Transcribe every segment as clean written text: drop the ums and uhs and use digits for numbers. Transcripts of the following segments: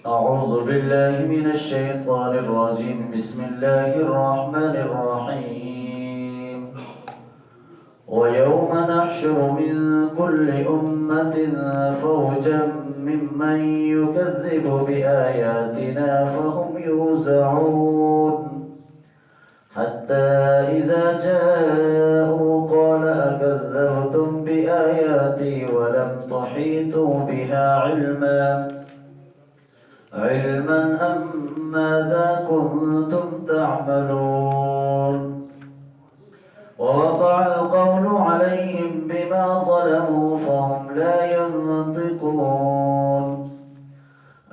أعوذ بالله من الشيطان الرجيم. بسم الله الرحمن الرحيم. ويوم نحشر من كل أمة فوجا ممن يكذب بآياتنا فهم يوزعون حتى إذا جاءوا قال أكذبتم بآياتي ولم تحيطوا بها علما أم ماذا كنتم تعملون ووقع القول عليهم بما ظلموا فهم لا ينطقون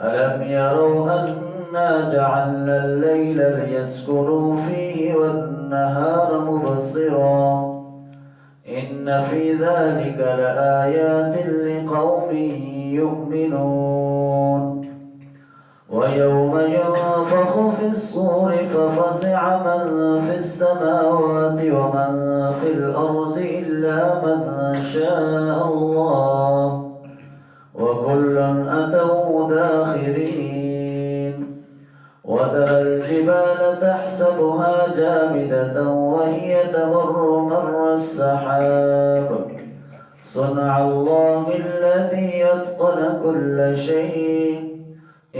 ألم يروا أنا جعلنا الليل ليسكنوا فيه والنهار مبصرا إن في ذلك لآيات لقوم يؤمنون ويوم ينفخ في الصور ففزع من في السماوات ومن في الأرض إلا من شاء الله وكل أتوا داخرين وترى الجبال تحسبها جامدة وهي تمر مر السحاب صنع الله الذي يتقن كل شيء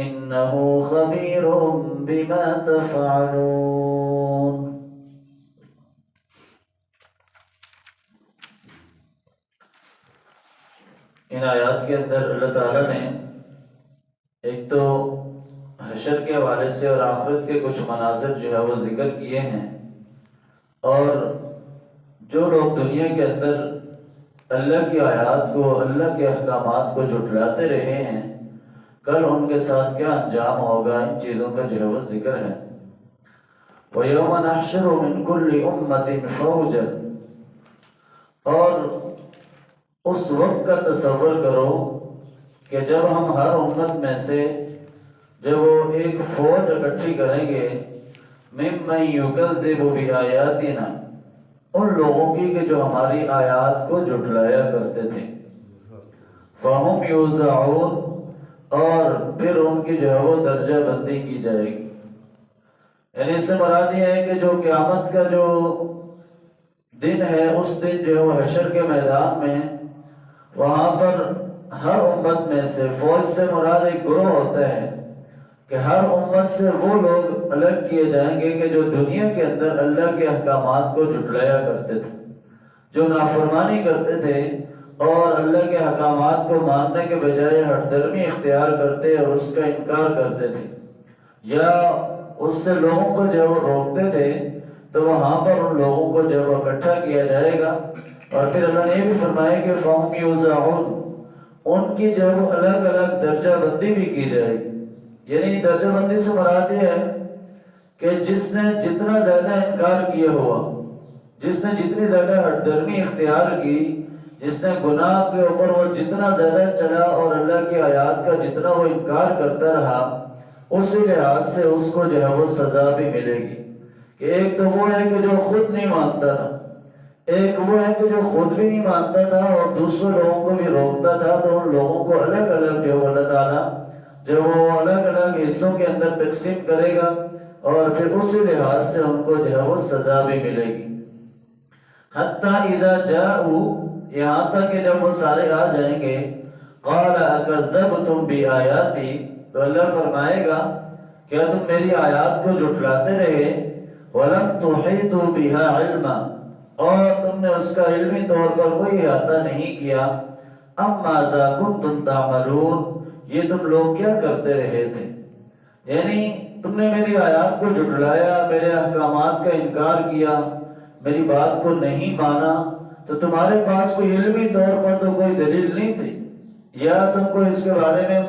إنه خبير بما تفعلون. ان آیات کے اندر اللہ تعالیٰ نے ایک تو حشر کے حوالے سے اور آخرت کے کچھ مناظر جو ہے وہ ذکر کیے ہیں، اور جو لوگ دنیا کے اندر اللہ کی آیات کو، اللہ کے احکامات کو جھٹلاتے رہے ہیں، کل ان کے ساتھ کیا انجام ہوگا، ان چیزوں کا جو ہے وہ ذکر ہے۔ وَيَوْمَ نَحْشُرُ مِنْ كُلِّ أُمَّةٍ فَوْجًا، اور اس وقت کا تصور کرو کہ جب ہم ہر امت میں سے جب وہ ایک فوج اکٹھی کریں گے، مِمَّن يُكَذِّبُ بِآيَاتِنَا، ان لوگوں کی کہ جو ہماری آیات کو جھٹلایا کرتے تھے، فَهُمْ يُوزَعُونَ، اور پھر ان کی جو ہے وہ درجہ بندی کی جائے گی۔ یعنی اس سے مراد یہ ہے کہ جو قیامت کا جو دن ہے، اس دن جو ہے وہ حشر کے میدان میں، وہاں پر ہر امت میں سے، فوج سے مراد ایک گروہ ہوتا ہے کہ ہر امت سے وہ لوگ الگ کیے جائیں گے کہ جو دنیا کے اندر اللہ کے احکامات کو جھٹلایا کرتے تھے، جو نافرمانی کرتے تھے اور اللہ کے احکامات کو ماننے کے بجائے ہٹ درمی اختیار کرتے اور اس کا انکار کرتے تھے، یا اس سے لوگوں کو جو وہ روکتے تھے، تو وہاں پر ان لوگوں کو جب اکٹھا کیا جائے گا۔ اور پھر اللہ نے یہ بھی فرمایا کہ فَهُمْ يُوزَعُونَ، ان کی جو وہ الگ الگ درجہ بندی بھی کی جائے گی۔ یعنی درجہ بندی سے مراد یہ ہے کہ جس نے جتنا زیادہ انکار کیا ہوا، جس نے جتنی زیادہ ہٹ درمی اختیار کی، جس نے گناہ کے اوپر وہ جتنا زیادہ چلا اور اللہ کی آیات کا جتنا وہ انکار کرتا رہا، اسی لحاظ سے اس کو جو ہے وہ سزا بھی ملے گی۔ کہ ایک تو وہ ہے کہ جو خود نہیں مانتا تھا، ایک وہ ہے کہ جو خود بھی نہیں مانتا تھا اور دوسرے لوگوں کو بھی روکتا تھا، تو ان لوگوں کو الگ الگ جو اللہ تعالیٰ جو وہ الگ الگ حصوں کے اندر تقسیم کرے گا، اور پھر اسی لحاظ سے ان کو جو ہے وہ سزا بھی ملے گی۔ حتیٰ اذا جاؤ، یہاں تک کہ جب وہ سارے آ جائیں گے، قال اکذبتم بآیاتی، تو اللہ فرمائے گا کیا تم میری آیات کو جھٹلاتے رہے، ولم تحیطوا بها علما، اور تم نے اس کا علمی طور پر کوئی احاطہ نہیں کیا، ام ماذا کنتم تعملون، یہ تم لوگ کیا کرتے رہے تھے۔ یعنی تم نے میری آیات کو جھٹلایا، میرے احکامات کا انکار کیا، میری بات کو نہیں مانا، تو تمہارے پاس کوئی علمی طور پر تو کوئی دلیل نہیں تھی، یا تم کو اس کے بارے میں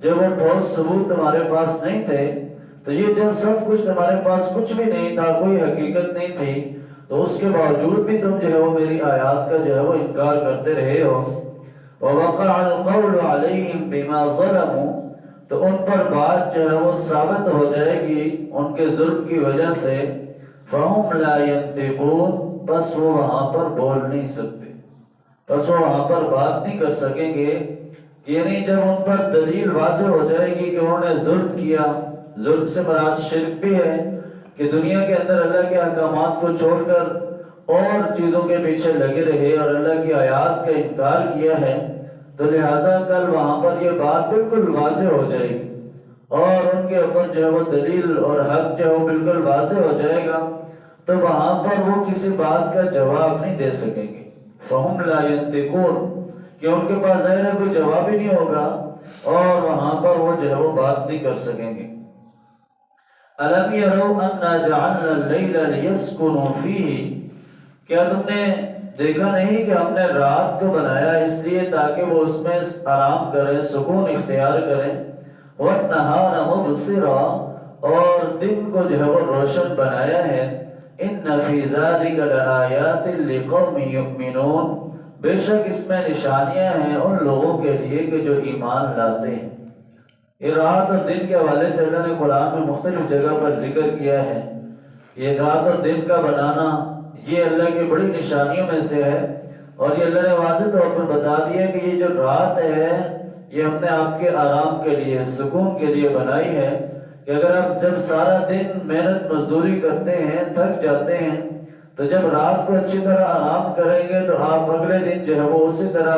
جب وہ ٹھوس ثبوت تمہارے پاس نہیں تھے، تو یہ جب سب کچھ تمہارے پاس کچھ بھی نہیں تھا، کوئی حقیقت نہیں تھی، تو اس کے باوجود بھی تم جو ہے وہ میری آیات کا جو ہے وہ انکار کرتے رہے ہو۔ وَوَقَعَ الْقَوْلُ عَلَيْهِمْ بِمَا ظَلَمُوا، تو ان پر بات جو ہے وہ ثابت ہو جائے گی ان کے ظلم کی وجہ سے، فَهُمْ لَا يَنْطِقُونَ، بس وہ وہاں پر بول نہیں سکتے، بس وہ وہاں پر بات نہیں کر سکیں گے۔ کہ یعنی جب ان پر دلیل واضح ہو جائے گی کہ انہوں نے ظلم کیا، ظلم سے مراد شرک بھی ہے کہ دنیا کے اندر اللہ کے احکامات کو چھوڑ کر اور چیزوں کے پیچھے لگے رہے اور اللہ کی آیات کا انکار کیا ہے، تو لہٰذا کل وہاں پر یہ بات بالکل واضح ہو جائے گی اور ان کے اوپر جو ہے وہ دلیل اور حق جو ہے وہ بالکل واضح ہو جائے گا، تو وہاں پر وہ کسی بات کا جواب نہیں دے سکیں گے۔ فَهُمْ لَا يَنْطِقُونَ، کہ ان کے پاس ظاہر ہے کوئی جواب ہی نہیں ہوگا اور وہاں پر وہ جو ہے وہ بات نہیں کر سکیں گے۔ أَلَمْ يَرَوْا أَنَّا جَعَلْنَا اللَّيْلَ لِيَسْكُنُوا فِيهِ، کیا تم نے دیکھا نہیں کہ ہم نے رات کو بنایا اس لیے تاکہ وہ اس میں آرام کریں، سکون اختیار کریں، وَالنَّهَارَ مُبْصِرًا، اور دن کو جو ہے وہ روشن بنایا ہے، إِنَّ فِي ذَلِكَ لَآيَاتٍ لِقَوْمٍ يُؤْمِنُونَ، بے شک اس میں نشانیاں ہیں ان لوگوں کے لیے کہ جو ایمان لاتے ہیں۔ یہ رات اور دن کے حوالے سے اللہ نے قرآن میں مختلف جگہ پر ذکر کیا ہے۔ یہ رات اور دن کا بنانا یہ اللہ کی بڑی نشانیوں میں سے ہے، اور یہ اللہ نے واضح طور پر بتا دیا کہ یہ جو رات ہے یہ اپنے آپ کے آرام کے لیے، سکون کے لیے بنائی ہے، کہ اگر آپ جب سارا دن محنت مزدوری کرتے ہیں، تھک جاتے ہیں، تو جب رات کو اچھی طرح آرام کریں گے تو آپ اگلے دن جو ہے وہ اسی طرح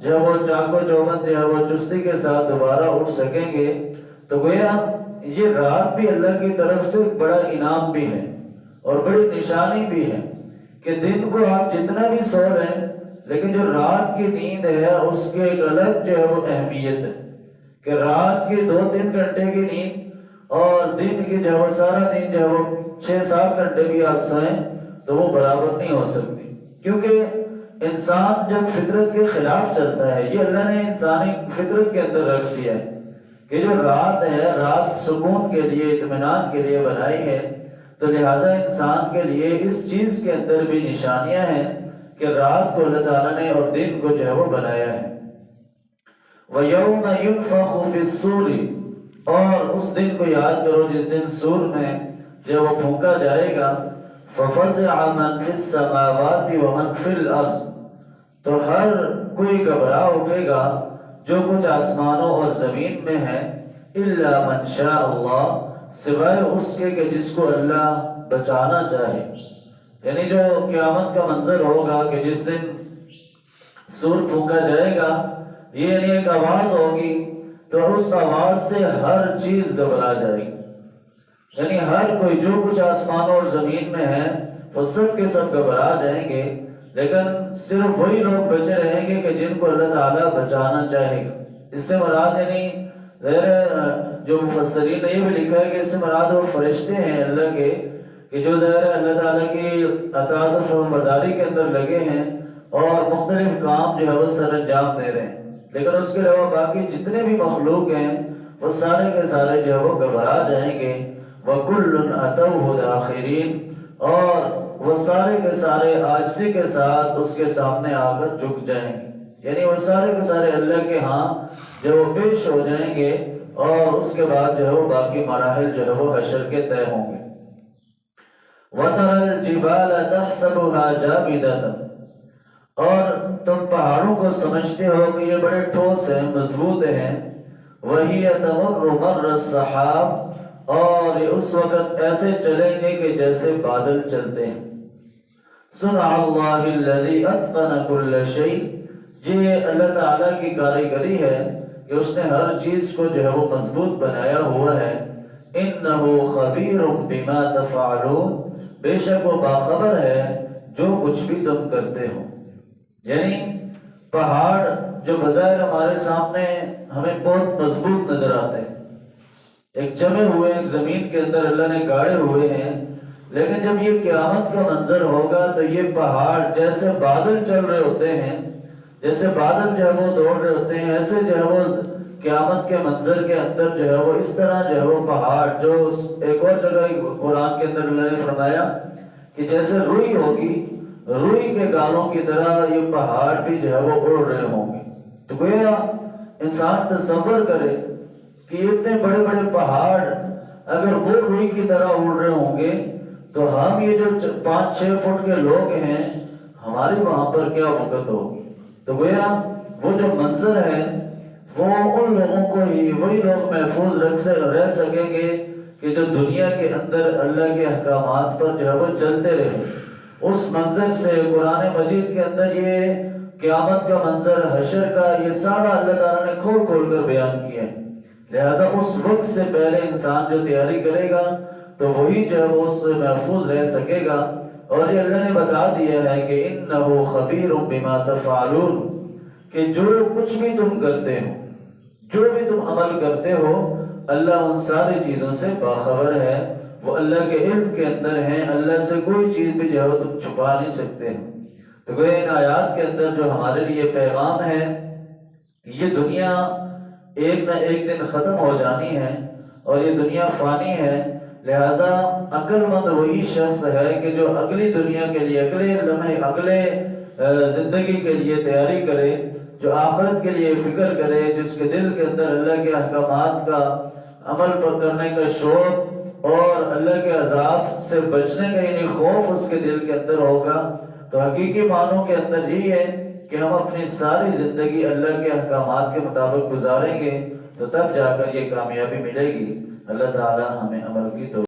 جو ہے وہ چاق و چوبند جو ہے وہ چستی کے ساتھ دوبارہ اٹھ سکیں گے۔ تو گویا یہ رات بھی اللہ کی طرف سے بڑا انعام بھی ہے اور بڑی نشانی بھی ہے کہ دن کو آپ جتنا بھی سو لیں، لیکن جو رات کی نیند ہے اس کے ایک الگ جو ہے وہ اہمیت ہے، کہ رات کی 2-3 گھنٹے کی نیند اور دن کی جو ہے وہ سارا دن جو ہے وہ 6-7 گھنٹے بھی آپ سوئیں تو وہ برابر نہیں ہو سکتی، کیونکہ انسان جب فطرت کے خلاف چلتا ہے، یہ اللہ نے انسانی فطرت کے اندر رکھ دیا ہے کہ جو رات ہے، رات سکون کے لیے، اطمینان کے لیے بنائی ہے، تو لہٰذا انسان کے لیے اس چیز کے اندر بھی نشانیاں ہیں کہ رات کو اللہ تعالیٰ نے اور دن کو جو ہے وہ بنایا ہے۔ وَيَوْمَ يُنْفَخُ فِي الصُّورِ، اور اس دن کو یاد کرو جس دن سور میں جب وہ پھونکا جائے گا، فَفَزِعَ مَنْ فِي السَّمَاوَاتِ وَمَنْ فِي الْأَرْضِ، تو ہر کوئی گھبرا اٹھے گا جو کچھ آسمانوں اور زمین میں ہے، إِلَّا مَنْ شَاءَ اللَّهُ، سوائے اس کے کہ جس کو اللہ بچانا چاہے۔ یعنی جو قیامت کا منظر ہوگا کہ جس دن سور پھونکا جائے گا، یہ یعنی ایک آواز ہوگی، تو اس آواز سے ہر چیز گھبرا جائے گی، یعنی ہر کوئی جو کچھ آسمانوں اور زمین میں ہے وہ سب کے سب گھبرا جائیں گے، لیکن صرف وہی لوگ بچے رہیں گے کہ جن کو اللہ تعالیٰ بچانا چاہے گا۔ اس سے مراد یعنی جو مفسرین نے یہ بھی لکھا ہے کہ اس سے مراد وہ فرشتے ہیں اللہ کے کہ جو ظاہر اللہ تعالیٰ کی اطاعت و فرمانبرداری کے اندر لگے ہیں اور مختلف کام جو ہے وہ سر انجام دے رہے ہیں، لیکن اس کے علاوہ باقی جتنے بھی مخلوق ہیں وہ سارے کے سارے جو ہے وہ گھبرا جائیں گے۔ وَكُلٌّ أَتَوْهُ دَاخِرِينَ، اور وہ سارے کے سارے عاجزی کے ساتھ اس کے سامنے آ کر جھک جائیں گے، یعنی وہ سارے کے سارے اللہ کے ہاں جو وہ پیش ہو جائیں گے، اور اس کے بعد جو ہے وہ باقی مراحل جو ہے وہ حشر کے طے ہوں گے۔ وَتَرَى الْجِبَالَ تَحْسَبُهَا جَامِدَةً، اور تم پہاڑوں کو سمجھتے ہو کہ یہ بڑے ٹھوس ہیں، مضبوط ہیں، وَهِيَ تَمُرُّ مَرَّ السَّحَابِ، اور یہ اس وقت ایسے چلیں گے کہ جیسے بادل چلتے ہیں۔ صُنْعَ اللَّهِ الَّذِي أَتْقَنَ كُلَّ شَيْءٍ، یہ اللہ تعالیٰ کی کاریگری ہے کہ اس نے ہر چیز کو جو ہے وہ مضبوط بنایا ہوا ہے۔ إِنَّهُ خَبِيرٌ بِمَا تَفْعَلُونَ، بے شک وہ باخبر ہے جو کچھ بھی تم کرتے ہو۔ یعنی پہاڑ جو بظاہر ہمارے سامنے ہمیں بہت مضبوط نظر آتے ہیں، ایک جمے ہوئے ایک زمین کے اندر اللہ نے گاڑے ہوئے ہیں، لیکن جب یہ قیامت کا منظر ہوگا تو یہ پہاڑ جیسے بادل چل رہے ہوتے ہیں، جیسے بادل جو ہے وہ دوڑ رہے ہوتے ہیں، ایسے جو ہے وہ قیامت کے منظر کے اندر جو ہے وہ اس طرح جو ہے وہ پہاڑ، جو ایک اور جگہ قرآن کے اندر اللہ نے فرمایا کہ جیسے روئی ہوگی، روئی کے گالوں کی طرح یہ پہاڑ بھی جو ہے وہ اڑ رہے ہوں گے۔ تو گویا انسان تصور کرے کہ اتنے بڑے بڑے پہاڑ اگر وہ روئی کی طرح اڑ رہے ہوں گے تو ہم یہ جو 5-6 فٹ کے لوگ ہیں ہماری وہاں پر کیا وقت ہوگی۔ تو گویا وہ جو منظر ہے وہ ان لوگوں کو ہی وہی لوگ محفوظ رہ سکیں گے کہ جو دنیا کے اندر اللہ کے احکامات پر جو ہے وہ چلتے رہے۔ اس منظر سے قرآن مجید کے اندر یہ قیامت کا منظر، حشر کا، یہ سارا اللہ تعالیٰ نے کھول کھول کر بیان کیا ہے۔ لہٰذا اس وقت سے پہلے انسان جو تیاری کرے گا تو وہی جو ہے وہ اس سے محفوظ رہ سکے گا۔ اور یہ اللہ نے بتا دیا ہے کہ انہ خبیر بما تفعلون، کہ جو کچھ بھی تم کرتے ہو، جو بھی تم عمل کرتے ہو، اللہ ان ساری چیزوں سے باخبر ہے، وہ اللہ کے علم کے اندر ہیں، اللہ سے کوئی چیز بھی جو ہے تم چھپا نہیں سکتے ہیں۔ تو گویا ان آیات کے اندر جو ہمارے لیے پیغام ہے کہ یہ دنیا ایک نہ ایک دن ختم ہو جانی ہے اور یہ دنیا فانی ہے، لہٰذا عقل مند وہی شخص ہے کہ جو اگلی دنیا کے لیے، اگلے لمحے، اگلے زندگی کے لیے تیاری کرے، جو آخرت کے لیے فکر کرے، جس کے دل کے اندر اللہ کے احکامات کا عمل پر کرنے کا شوق اور اللہ کے عذاب سے بچنے کا یعنی خوف اس کے دل کے اندر ہوگا، تو حقیقی معنوں کے اندر یہی ہے کہ ہم اپنی ساری زندگی اللہ کے احکامات کے مطابق گزاریں گے تو تب جا کر یہ کامیابی ملے گی۔ اللہ تعالی ہمیں عمل کی توفیق